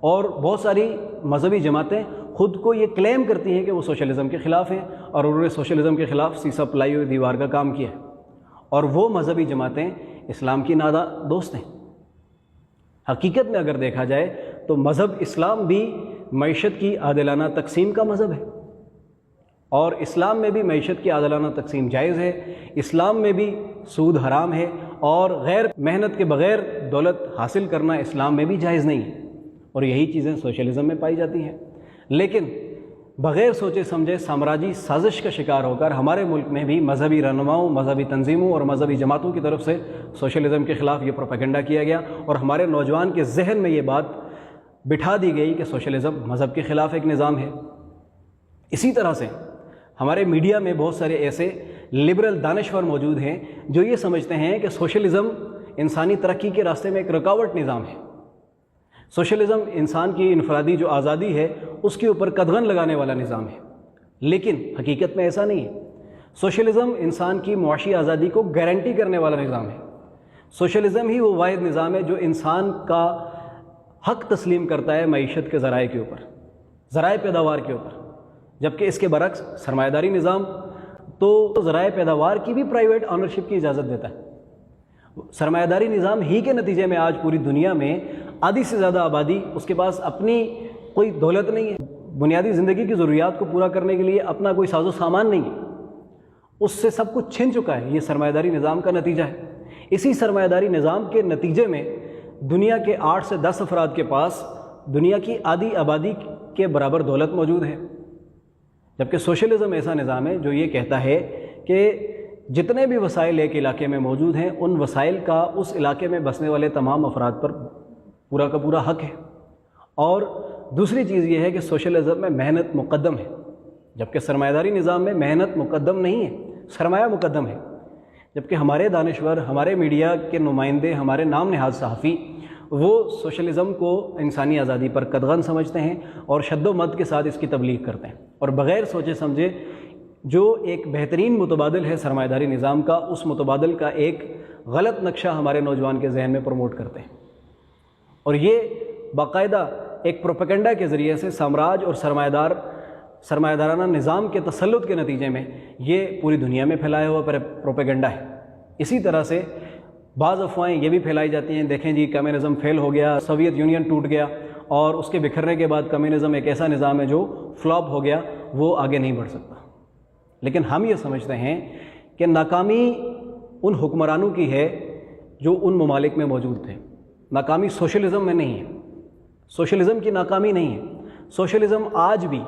اور بہت ساری مذہبی جماعتیں خود کو یہ کلیم کرتی ہیں کہ وہ سوشلزم کے خلاف ہیں، اور انہوں نے سوشلزم کے خلاف سیسا پلائی ہوئی دیوار کا کام کیا ہے، اور وہ مذہبی جماعتیں اسلام کی ناداں دوست ہیں۔ حقیقت میں اگر دیکھا جائے تو مذہب اسلام بھی معیشت کی عادلانہ تقسیم کا مذہب ہے، اور اسلام میں بھی معیشت کی عادلانہ تقسیم جائز ہے، اسلام میں بھی سود حرام ہے، اور غیر محنت کے بغیر دولت حاصل کرنا اسلام میں بھی جائز نہیں ہے، اور یہی چیزیں سوشلزم میں پائی جاتی ہیں۔ لیکن بغیر سوچے سمجھے سامراجی سازش کا شکار ہو کر ہمارے ملک میں بھی مذہبی رہنماؤں، مذہبی تنظیموں اور مذہبی جماعتوں کی طرف سے سوشلزم کے خلاف یہ پروپیگنڈا کیا گیا، اور ہمارے نوجوان کے ذہن میں یہ بات بٹھا دی گئی کہ سوشلزم مذہب کے خلاف ایک نظام ہے۔ اسی طرح سے ہمارے میڈیا میں بہت سارے ایسے لبرل دانشور موجود ہیں جو یہ سمجھتے ہیں کہ سوشلزم انسانی ترقی کے راستے میں ایک رکاوٹ نظام ہے، سوشلزم انسان کی انفرادی جو آزادی ہے اس کے اوپر قدغن لگانے والا نظام ہے، لیکن حقیقت میں ایسا نہیں ہے۔ سوشلزم انسان کی معاشی آزادی کو گارنٹی کرنے والا نظام ہے، سوشلزم ہی وہ واحد نظام ہے جو انسان کا حق تسلیم کرتا ہے معیشت کے ذرائع کے اوپر، ذرائع پیداوار کے اوپر، جبکہ اس کے برعکس سرمایہ داری نظام تو ذرائع پیداوار کی بھی پرائیویٹ آنرشپ کی اجازت دیتا ہے۔ سرمایہ داری نظام ہی کے نتیجے میں آج پوری دنیا میں آدھی سے زیادہ آبادی، اس کے پاس اپنی کوئی دولت نہیں ہے، بنیادی زندگی کی ضروریات کو پورا کرنے کے لیے اپنا کوئی ساز و سامان نہیں ہے، اس سے سب کچھ چھن چکا ہے۔ یہ سرمایہ داری نظام کا نتیجہ ہے۔ اسی سرمایہ داری نظام کے نتیجے میں دنیا کے 8 سے 10 افراد کے پاس دنیا کی آدھی آبادی کے برابر دولت موجود ہے، جبکہ سوشلزم ایسا نظام ہے جو یہ کہتا ہے کہ جتنے بھی وسائل ایک علاقے میں موجود ہیں ان وسائل کا اس علاقے میں بسنے والے تمام افراد پر پورا کا پورا حق ہے۔ اور دوسری چیز یہ ہے کہ سوشلزم میں محنت مقدم ہے، جبکہ سرمایہ داری نظام میں محنت مقدم نہیں ہے، سرمایہ مقدم ہے۔ جبکہ ہمارے دانشور، ہمارے میڈیا کے نمائندے، ہمارے نام نہاد صحافی وہ سوشلزم کو انسانی آزادی پر قدغن سمجھتے ہیں اور شد و مد کے ساتھ اس کی تبلیغ کرتے ہیں، اور بغیر سوچے سمجھے جو ایک بہترین متبادل ہے سرمایہ داری نظام کا، اس متبادل کا ایک غلط نقشہ ہمارے نوجوان کے ذہن میں پروموٹ کرتے ہیں، اور یہ باقاعدہ ایک پروپیگنڈا کے ذریعے سے سامراج اور سرمایہ دارانہ نظام کے تسلط کے نتیجے میں یہ پوری دنیا میں پھیلایا ہوا پروپیگنڈا ہے۔ اسی طرح سے بعض افواہیں یہ بھی پھیلائی جاتی ہیں، دیکھیں جی کمیونزم فیل ہو گیا، سوویت یونین ٹوٹ گیا، اور اس کے بکھرنے کے بعد کمیونزم ایک ایسا نظام ہے جو فلاپ ہو گیا، وہ آگے نہیں بڑھ سکتا۔ لیکن ہم یہ سمجھتے ہیں کہ ناکامی ان حکمرانوں کی ہے جو ان ممالک میں موجود تھے، ناکامی سوشلزم میں نہیں ہے، سوشلزم کی ناکامی نہیں ہے۔ سوشلزم آج بھی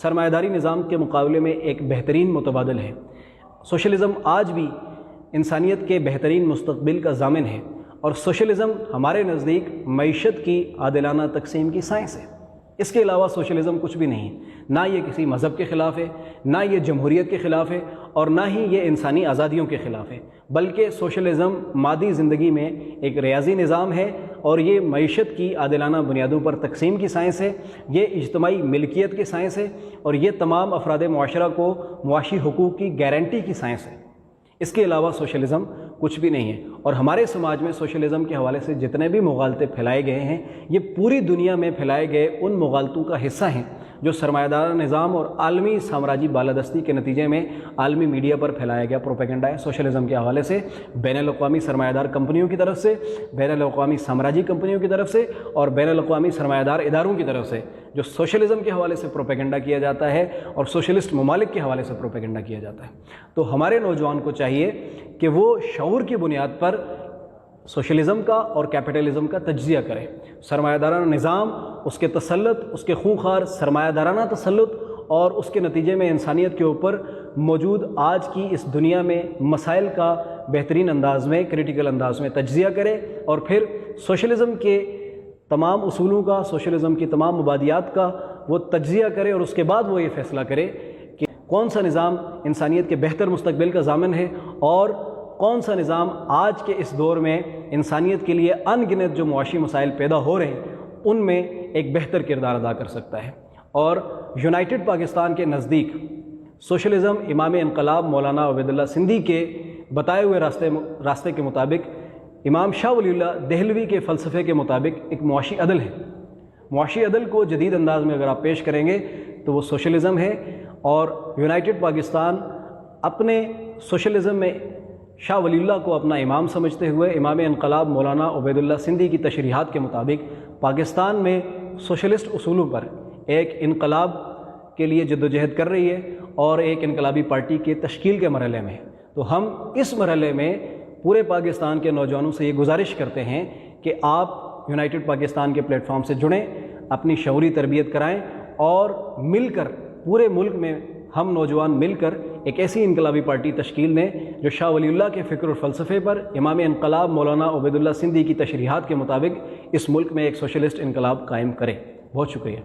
سرمایہ داری نظام کے مقابلے میں ایک بہترین متبادل ہے، سوشلزم آج بھی انسانیت کے بہترین مستقبل کا ضامن ہے، اور سوشلزم ہمارے نزدیک معیشت کی عادلانہ تقسیم کی سائنس ہے۔ اس کے علاوہ سوشلزم کچھ بھی نہیں ہے، نہ یہ کسی مذہب کے خلاف ہے، نہ یہ جمہوریت کے خلاف ہے، اور نہ ہی یہ انسانی آزادیوں کے خلاف ہے، بلکہ سوشلزم مادی زندگی میں ایک ریاضی نظام ہے، اور یہ معیشت کی عادلانہ بنیادوں پر تقسیم کی سائنس ہے، یہ اجتماعی ملکیت کی سائنس ہے، اور یہ تمام افراد معاشرہ کو معاشی حقوق کی گارنٹی کی سائنس ہے۔ اس کے علاوہ سوشلزم کچھ بھی نہیں ہے، اور ہمارے سماج میں سوشلزم کے حوالے سے جتنے بھی مغالطے پھیلائے گئے ہیں یہ پوری دنیا میں پھیلائے گئے ان مغالطوں کا حصہ ہیں جو سرمایہ دار نظام اور عالمی سامراجی بالادستی کے نتیجے میں عالمی میڈیا پر پھیلایا گیا پروپیگنڈا ہے۔ سوشلزم کے حوالے سے بین الاقوامی سرمایہ دار کمپنیوں کی طرف سے، بین الاقوامی سامراجی کمپنیوں کی طرف سے، اور بین الاقوامی سرمایہ دار اداروں کی طرف سے جو سوشلزم کے حوالے سے پروپیگنڈا کیا جاتا ہے اور سوشلسٹ ممالک کے حوالے سے پروپیگنڈا کیا جاتا ہے۔ تو ہمارے نوجوان کو چاہیے کہ وہ شعور کی بنیاد پر سوشلزم کا اور کیپٹلزم کا تجزیہ کرے۔ سرمایہ دارانہ نظام، اس کے تسلط، اس کے خونخوار سرمایہ دارانہ تسلط، اور اس کے نتیجے میں انسانیت کے اوپر موجود آج کی اس دنیا میں مسائل کا بہترین انداز میں، کریٹیکل انداز میں تجزیہ کرے، اور پھر سوشلزم کے تمام اصولوں کا، سوشلزم کی تمام مبادیات کا وہ تجزیہ کرے، اور اس کے بعد وہ یہ فیصلہ کرے کہ کون سا نظام انسانیت کے بہتر مستقبل کا ضامن ہے، اور کون سا نظام آج کے اس دور میں انسانیت کے لیے ان گنت جو معاشی مسائل پیدا ہو رہے ہیں ان میں ایک بہتر کردار ادا کر سکتا ہے۔ اور یونائٹڈ پاکستان کے نزدیک سوشلزم امام انقلاب مولانا عبید اللہ سندھی کے بتائے ہوئے راستے کے مطابق، امام شاہ ولی اللہ دہلوی کے فلسفے کے مطابق ایک معاشی عدل ہے۔ معاشی عدل کو جدید انداز میں اگر آپ پیش کریں گے تو وہ سوشلزم ہے، اور یونائٹڈ پاکستان اپنے سوشلزم میں شاہ ولی اللہ کو اپنا امام سمجھتے ہوئے امام انقلاب مولانا عبید اللہ سندھی کی تشریحات کے مطابق پاکستان میں سوشلسٹ اصولوں پر ایک انقلاب کے لیے جد و جہد کر رہی ہے اور ایک انقلابی پارٹی کے تشکیل کے مرحلے میں ہے۔ تو ہم اس مرحلے میں پورے پاکستان کے نوجوانوں سے یہ گزارش کرتے ہیں کہ آپ یونائٹڈ پاکستان کے پلیٹ فارم سے جڑیں، اپنی شعوری تربیت کرائیں، اور مل کر پورے ملک میں ہم نوجوان مل کر ایک ایسی انقلابی پارٹی تشکیل دیں جو شاہ ولی اللہ کے فکر اور فلسفے پر امام انقلاب مولانا عبید اللہ سندھی کی تشریحات کے مطابق اس ملک میں ایک سوشلسٹ انقلاب قائم کرے۔ بہت شکریہ۔